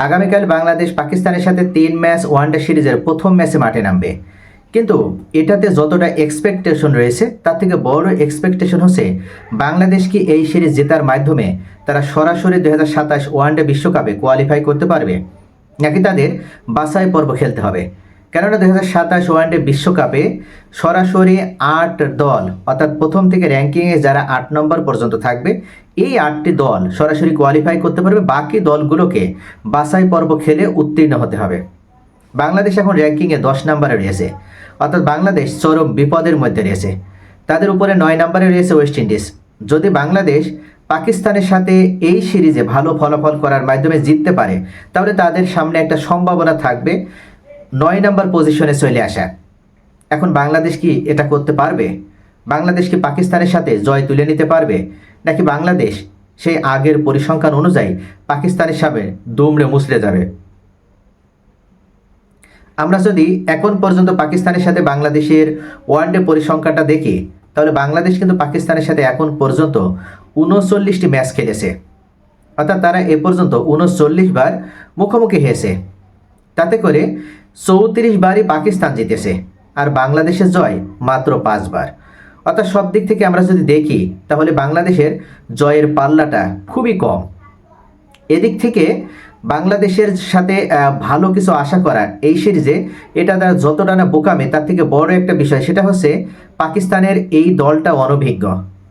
আগামীকাল বাংলাদেশ পাকিস্তানের সাথে 3 ম্যাচ ওয়ানডে সিরিজের প্রথম ম্যাচে মাঠে নামবে। কিন্তু এটাতে যতটা এক্সপেকটেশন রয়েছে তার থেকে বড় এক্সপেকটেশন হচ্ছে বাংলাদেশ কি এই সিরিজ জেতার মাধ্যমে তারা সরাসরি 2027 ওয়ানডে বিশ্বকাপে কোয়ালিফাই করতে পারবে, নাকি তাদের বাছাই পর্ব খেলতে হবে। কেননা 2027 ওয়ানডে বিশ্বকাপে সরাসরি 8 দল অর্থাৎ প্রথম থেকে র্যাঙ্কিংয়ে যারা 8 নম্বর পর্যন্ত থাকবে, এই 8টি দল সরাসরি কোয়ালিফাই করতে পারবে। বাকি দলগুলোকে বাছাই পর্ব খেলে উত্তীর্ণ হতে হবে। বাংলাদেশ এখন র্যাঙ্কিংয়ে 10 নম্বরে রয়েছে, অর্থাৎ বাংলাদেশ চরম বিপদের মধ্যে রয়েছে। তাদের উপরে 9 নম্বরে রয়েছে ওয়েস্ট ইন্ডিজ। যদি বাংলাদেশ পাকিস্তানের সাথে এই সিরিজে ভালো ফলাফল করার মাধ্যমে জিততে পারে, তাহলে তাদের সামনে একটা সম্ভাবনা থাকবে 9 নম্বর পজিশনে চলে আসা। এখন বাংলাদেশ কি এটা করতে পারবে? বাংলাদেশ কি পাকিস্তানের সাথে জয় তুলে নিতে পারবে, নাকি বাংলাদেশ সেই আগের পরিসংখ্যান অনুযায়ী পাকিস্তানের সামনে দুমড়ে মুচড়ে যাবে? আমরা যদি এখন পর্যন্ত পাকিস্তানের সাথে বাংলাদেশের ওয়ানডে পরিসংখ্যানটা দেখি, তাহলে বাংলাদেশ কিন্তু পাকিস্তানের সাথে এখন পর্যন্ত 39টি ম্যাচ খেলেছে, অর্থাৎ তারা এ পর্যন্ত 39 বার মুখোমুখি হয়েছে। তাতে করে 34 বারই পাকিস্তান জিতেছে, আর বাংলাদেশের জয় মাত্র 5 বার। অর্থাৎ সব দিক থেকে আমরা যদি দেখি, তাহলে বাংলাদেশের জয়ের পাল্লাটা খুবই কম। এদিক থেকে বাংলাদেশের সাথে ভালো কিছু আশা করা এই সিরিজে, এটা তারা যতটা না বোকামে, তার থেকে বড় একটা বিষয় সেটা হচ্ছে পাকিস্তানের এই দলটা অনভিজ্ঞ।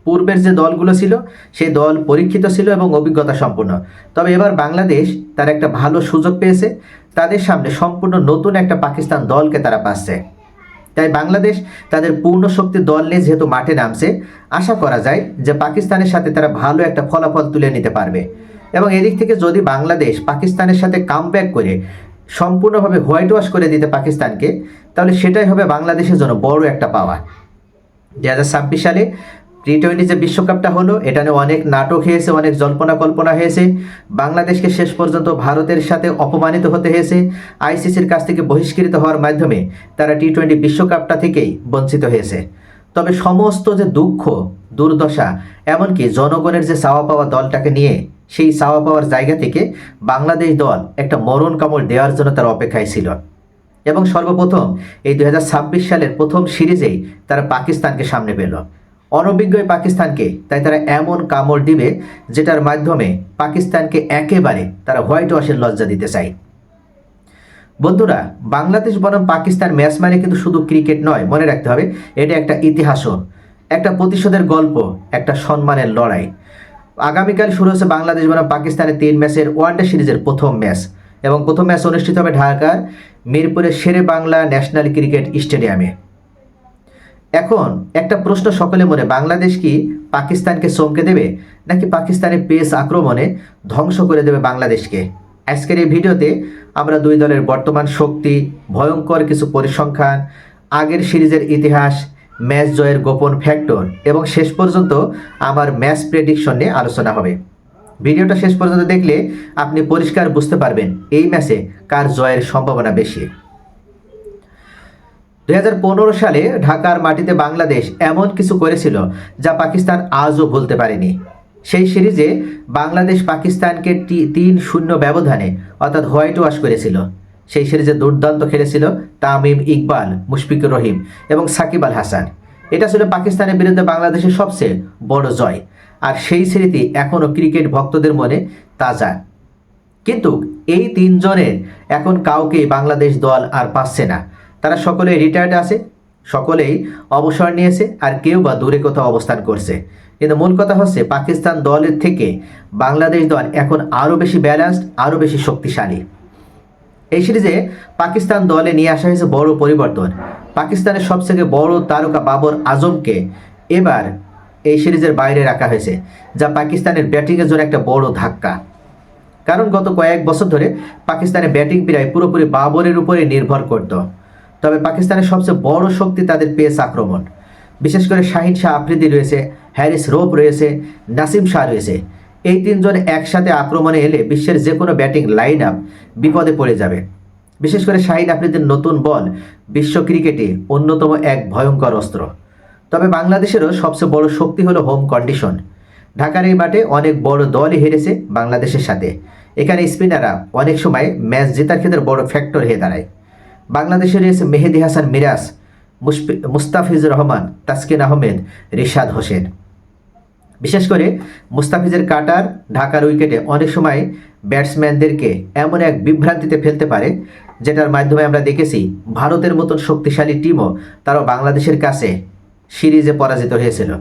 পূর্বের যে দলগুলো ছিল সেই দল পরীক্ষিত ছিল এবং অভিজ্ঞতা সম্পন্ন। তবে এবার বাংলাদেশ তার একটা ভালো সুযোগ পেয়েছে, তাদের সামনে সম্পূর্ণ নতুন একটা পাকিস্তান দলকে তারা পাচ্ছে। তাই বাংলাদেশ তাদের পূর্ণ শক্তির দল নিয়ে যেহেতু মাঠে নামছে, আশা করা যায় যে পাকিস্তানের সাথে তারা ভালো একটা ফলাফল তুলে নিতে পারবে। এবং এদিক থেকে যদি বাংলাদেশ পাকিস্তানের সাথে কামব্যাক করে সম্পূর্ণভাবে হোয়াইট ওয়াশ করে দিতে পাকিস্তানকে, তাহলে সেটাই হবে বাংলাদেশের জন্য বড় একটা পাওয়া। 2026 সালে টি-20 যে বিশ্বকাপটা হলো, এটা নিয়ে অনেক নাটক হয়েছে, অনেক জল্পনা কল্পনা হয়েছে। বাংলাদেশকে শেষ পর্যন্ত ভারতের সাথে অপমানিত হতে হয়েছে, আইসিসির কাছ থেকে বহিষ্কৃত হওয়ার মাধ্যমে তারা টি-20 বিশ্বকাপটা থেকেই বঞ্চিত হয়েছে। তবে সমস্ত যে দুঃখ দুর্দশা, এমনকি জনগণের যে চাওয়া পাওয়া দলটাকে নিয়ে, সেই চাওয়া পাওয়ার জায়গা থেকে বাংলাদেশ দল একটা মরণ কামড় দেওয়ার জন্য তার অপেক্ষায় ছিল। এবং সর্বপ্রথম এই 2026 সালের প্রথম সিরিজেই তারা পাকিস্তানকে সামনে পেল, অনভিজ্ঞ পাকিস্তানকে। তাই তারা এমন কামড় দিবে যেটার মাধ্যমে পাকিস্তানকে একেবারে তারা হোয়াইট ওয়াশের লজ্জা দিতে চায়। বন্ধুরা, বাংলাদেশ বনাম পাকিস্তান ম্যাচ মানে কিন্তু শুধু ক্রিকেট নয়, মনে রাখতে হবে এটা একটা ইতিহাসও, একটা প্রতিশোধের গল্প, একটা সম্মানের লড়াই। আগামীকাল শুরু হচ্ছে বাংলাদেশ বনাম পাকিস্তানের 3 ম্যাচের ওয়ানডে সিরিজের প্রথম ম্যাচ, এবং প্রথম ম্যাচ অনুষ্ঠিত হবে ঢাকার মিরপুরের শেরে বাংলা ন্যাশনাল ক্রিকেট স্টেডিয়ামে। এখন একটা প্রশ্ন সকলে মনে, বাংলাদেশ কি পাকিস্তানকে চমকে দেবে, নাকি পাকিস্তানের পেস আক্রমণে ধ্বংস করে দেবে বাংলাদেশকে? আজকের এই ভিডিওতে আমরা দুই দলের বর্তমান শক্তি, ভয়ঙ্কর কিছু পরিসংখ্যান, আগের সিরিজের ইতিহাস, ম্যাচ জয়ের গোপন ফ্যাক্টর এবং শেষ পর্যন্ত আমার ম্যাচ প্রেডিকশন নিয়ে আলোচনা হবে। ভিডিওটা শেষ পর্যন্ত দেখলে আপনি পরিষ্কার বুঝতে পারবেন এই ম্যাচে কার জয়ের সম্ভাবনা বেশি। 2015 সালে ঢাকার মাটিতে বাংলাদেশ এমন কিছু করেছিল যা পাকিস্তান আজও ভুলতে পারেনি। সেই সিরিজে বাংলাদেশ পাকিস্তানকে 3-0 ব্যবধানে অর্থাৎ হোয়াইট ওয়াশ করেছিল। সেই সিরিজে দুর্দান্ত খেলেছিল তামিম ইকবাল, মুশফিকুর রহিম এবং সাকিব আল হাসান। এটা ছিল পাকিস্তানের বিরুদ্ধে বাংলাদেশের সবচেয়ে বড় জয়, আর সেই স্মৃতি এখনও ক্রিকেট ভক্তদের মনে তাজা। কিন্তু এই 3 জনের এখন কাউকেই বাংলাদেশ দল আর পাচ্ছে না। তারা সকলেই রিটায়ার্ড আছে, সকলেই অবসর নিয়েছে, আর কেউ বা দূরে কোথাও অবস্থান করছে। কিন্তু মূল কথা হচ্ছে পাকিস্তান দলের থেকে বাংলাদেশ দল এখন আরও বেশি ব্যালেন্সড, আরও বেশি শক্তিশালী। এই সিরিজে পাকিস্তান দলে নিয়ে আসা হয়েছে বড় পরিবর্তন। পাকিস্তানের সবথেকে বড় তারকা বাবর আজমকে এবার এই সিরিজের বাইরে রাখা হয়েছে, যা পাকিস্তানের ব্যাটিংয়ের জন্য একটা বড় ধাক্কা। কারণ গত কয়েক বছর ধরে পাকিস্তানের ব্যাটিং প্রায় পুরোপুরি বাবরের উপরে নির্ভর করত। তবে পাকিস্তানের সবচেয়ে বড় শক্তি তাদের পেস আক্রমণ। বিশেষ করে শাহিন শাহ আফ্রিদি রয়েছে, হ্যারিস রোপ রয়েছে, নাসিম শাহ রয়েছে। এই 3 জন একসাথে আক্রমণে এলে বিশ্বের যে কোনো ব্যাটিং লাইন আপ বিপদে পড়ে যাবে। বিশেষ করে শাহিন আফ্রিদির নতুন বল বিশ্ব ক্রিকেটে অন্যতম এক ভয়ঙ্কর অস্ত্র। তবে বাংলাদেশেরও সবচেয়ে বড় শক্তি হলো হোম কন্ডিশন। ঢাকার এই মাঠে অনেক বড় দলই হেরেছে বাংলাদেশের সাথে, এখানে স্পিনাররা অনেক সময় ম্যাচ জেতার ক্ষেত্রে বড় ফ্যাক্টর হয়ে দাঁড়ায়। বাংলাদেশের রয়েছে মেহেদী হাসান মিরাজ, মুস্তাফিজুর রহমান, তাসকিন আহমেদ, রিশাদ হোসেন। বিশেষ করে মুস্তাফিজের কাটার ঢাকার উইকেটে অনেক সময় ব্যাটসম্যানদেরকে এমন এক বিভ্রান্তিতে ফেলতে পারে, যেটার মাধ্যমে আমরা দেখেছি ভারতের মতন শক্তিশালী টিমও তারাও বাংলাদেশের কাছে সিরিজে পরাজিত হয়েছিল।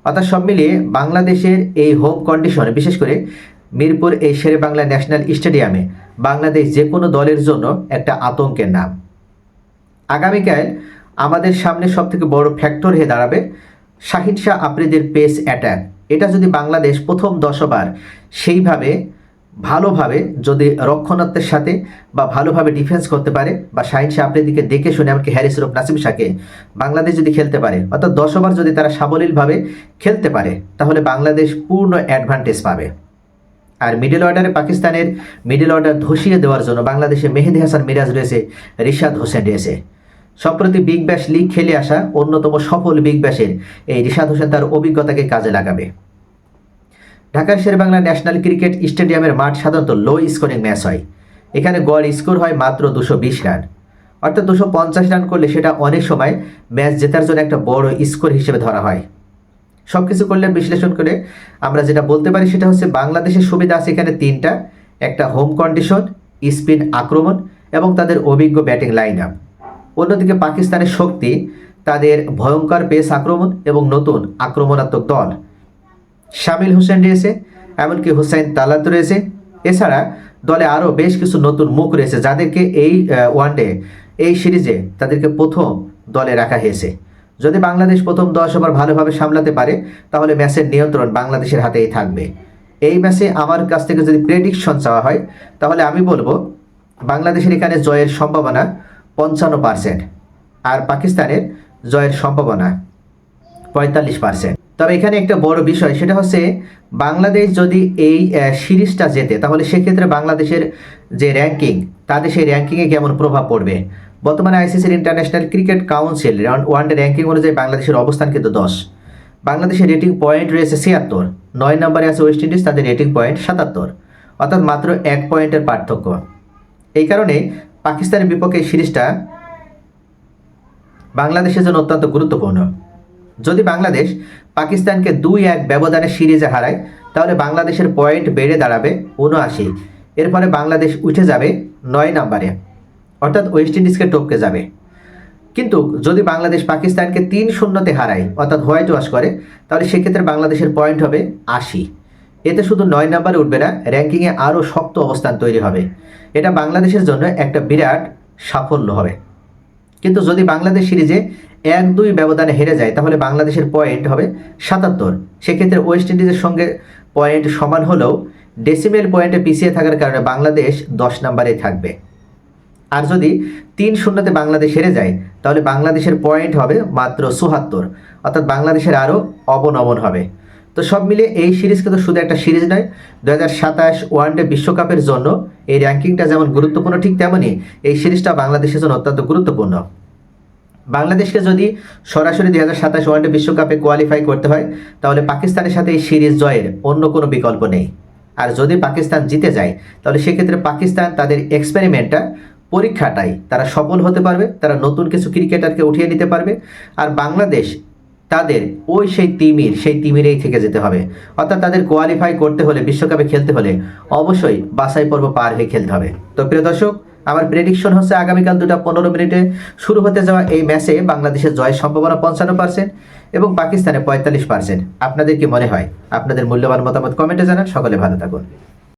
অর্থাৎ সব মিলিয়ে বাংলাদেশের এই হোম কন্ডিশনে, বিশেষ করে মিরপুর এই শেরেবাংলা ন্যাশনাল স্টেডিয়ামে বাংলাদেশ যে কোনো দলের জন্য একটা আতঙ্কের নাম। আগামীকাল আমাদের সামনে সবথেকে বড় ফ্যাক্টর হয়ে দাঁড়াবে শাহিন শাহ আফ্রিদির পেস অ্যাটাক। এটা যদি বাংলাদেশ প্রথম 10 ওভার সেইভাবে ভালোভাবে যদি রক্ষণাত্মকের সাথে বা ভালোভাবে ডিফেন্স করতে পারে, বা শাহিন শাহ আফ্রিদিকে দেখে শুনে এমনকি হ্যারিস রূপ, নাসিম শাহকে বাংলাদেশ যদি খেলতে পারে, অর্থাৎ 10 ওভার যদি তারা সাবলীলভাবে খেলতে পারে, তাহলে বাংলাদেশ পূর্ণ অ্যাডভান্টেজ পাবে। আর মিডল অর্ডারে পাকিস্তানের মিডল অর্ডার ধসিয়ে দেওয়ার জন্য বাংলাদেশে মেহেদী হাসান মিরাজ রয়েছে, রিশাদ হোসেন রয়েছে। সম্প্রতি বিগ ব্যাশ লিগ খেলে আসা অন্যতম সফল বিগ ব্যাশের এই রিশাদ হোসেন তার অভিজ্ঞতাকে কাজে লাগাবে। ঢাকার শেরেবাংলা ন্যাশনাল ক্রিকেট স্টেডিয়ামের মাঠ সাধারণত লো স্কোরিং ম্যাচ হয়। এখানে গড় স্কোর হয় মাত্র 220 রান, অর্থাৎ 250 রান করলে সেটা অনেক সময় ম্যাচ জেতার জন্য একটা বড় স্কোর হিসেবে ধরা হয়। সব কিছু করলে বিশ্লেষণ করে আমরা যেটা বলতে পারি সেটা হচ্ছে বাংলাদেশের সুবিধা আছে এখানে 3টা। একটা হোম কন্ডিশন, স্পিন আক্রমণ এবং তাদের অভিজ্ঞ ব্যাটিং লাইন আপ। অন্যদিকে পাকিস্তানের শক্তি তাদের ভয়ঙ্কর পেস আক্রমণ এবং নতুন আক্রমণাত্মক দল। শামিল হোসেন রয়েছে, এমনকি হুসাইন তালাত রয়েছে। এছাড়া দলে আরও বেশ কিছু নতুন মুখ রয়েছে যাদেরকে এই ওয়ানডে এই সিরিজে তাদেরকে প্রথম দলে রাখা হয়েছে। যদি বাংলাদেশ প্রথম 10 ওভার ভালোভাবে সামলাতে পারে, তাহলে ম্যাচের নিয়ন্ত্রণ বাংলাদেশের হাতেই থাকবে। এই ম্যাচে আমার কাছ থেকে যদি প্রেডিকশন চাওয়া হয়, তাহলে আমি বলবো বাংলাদেশের এখানে জয়ের সম্ভাবনা 55%, আর পাকিস্তানের জয়ের সম্ভাবনা 45%। তবে এখানে একটা বড় বিষয়, সেটা হচ্ছে বাংলাদেশ যদি এই সিরিজটা জেতে, তাহলে সেক্ষেত্রে বাংলাদেশের যে র্যাঙ্কিং, তাদের সেই র্যাঙ্কিংয়ে কেমন প্রভাব পড়বে। বর্তমানে আইসিসির international cricket council one day ranking অনুযায়ী বাংলাদেশের অবস্থান কিন্তু 10। বাংলাদেশের রেটিং পয়েন্ট রয়েছে 76, 9 নম্বরে আছে ওয়েস্ট ইন্ডিজ, তাদের রেটিং পয়েন্ট 77, অর্থাৎ মাত্র 1 পয়েন্টের পার্থক্য। এই কারণে পাকিস্তানের বিপক্ষে এই সিরিজটা বাংলাদেশের জন্য অত্যন্ত গুরুত্বপূর্ণ। যদি বাংলাদেশ পাকিস্তানকে 2-1 ব্যবধানে সিরিজে হারায়, তাহলে বাংলাদেশের পয়েন্ট বেড়ে দাঁড়াবে 79। এর ফলে বাংলাদেশ উঠে যাবে 9 নম্বরে, অর্থাৎ ওয়েস্ট ইন্ডিজকে টপকে যাবে। কিন্তু যদি বাংলাদেশ পাকিস্তানকে 3-0 হারায়, অর্থাৎ হোয়াইট ওয়াশ করে, তাহলে সেক্ষেত্রে বাংলাদেশের পয়েন্ট হবে 80। এতে শুধু 9 নম্বরে উঠবে না, র্যাঙ্কিংয়ে আরও শক্ত অবস্থান তৈরি হবে। এটা বাংলাদেশের জন্য একটা বিরাট সাফল্য হবে। কিন্তু যদি বাংলাদেশ সিরিজে 1-2 ব্যবধানে হেরে যায়, তাহলে বাংলাদেশের পয়েন্ট হবে 77। সেক্ষেত্রে ওয়েস্ট ইন্ডিজের সঙ্গে পয়েন্ট সমান হলেও ডেসিমেল পয়েন্টে পিছিয়ে থাকার কারণে বাংলাদেশ 10 নম্বরেই থাকবে। আর যদি 3-0 বাংলাদেশ হেরে যায়, তাহলে বাংলাদেশের পয়েন্ট হবে মাত্র 74, অর্থাৎ বাংলাদেশের আরও অবনমন হবে। তো সব মিলিয়ে এই সিরিজ কিন্তু শুধু একটা সিরিজ নয়, 2027 ওয়ানডে বিশ্বকাপের জন্য এই র্যাঙ্কিংটা যেমন গুরুত্বপূর্ণ, ঠিক তেমনই এই সিরিজটা বাংলাদেশের জন্য অত্যন্ত গুরুত্বপূর্ণ। বাংলাদেশকে যদি সরাসরি 2027 ওয়ানডে বিশ্বকাপে কোয়ালিফাই করতে হয়, তাহলে পাকিস্তানের সাথে এই সিরিজ জয়ের অন্য কোনো বিকল্প নেই। আর যদি পাকিস্তান জিতে যায়, তাহলে সেক্ষেত্রে পাকিস্তান তাদের এক্সপেরিমেন্টটা, পরীক্ষাটাই তারা সফল হতে পারবে, তারা নতুন কিছু ক্রিকেটারকে উঠিয়ে নিতে পারবে। আর বাংলাদেশ তাদের সেই তিমিরেই থেকে যেতে হবে, অর্থাৎ তাদের কোয়ালিফাই করতে হলে, বিশ্বকাপে খেলতে হলে অবশ্যই বাছাই পর্ব পার হয়ে খেলতে হবে। তো প্রিয় দর্শক, আমার প্রেডিকশন হচ্ছে আগামীকাল 2:15 মিনিটে শুরু হতে যাওয়া এই ম্যাচে বাংলাদেশের জয়ের সম্ভাবনা 55% এবং পাকিস্তানে 45%। আপনাদের কি মনে হয়? আপনাদের মূল্যবান মতামত কমেন্টে জানান। সকলে ভালো থাকুন।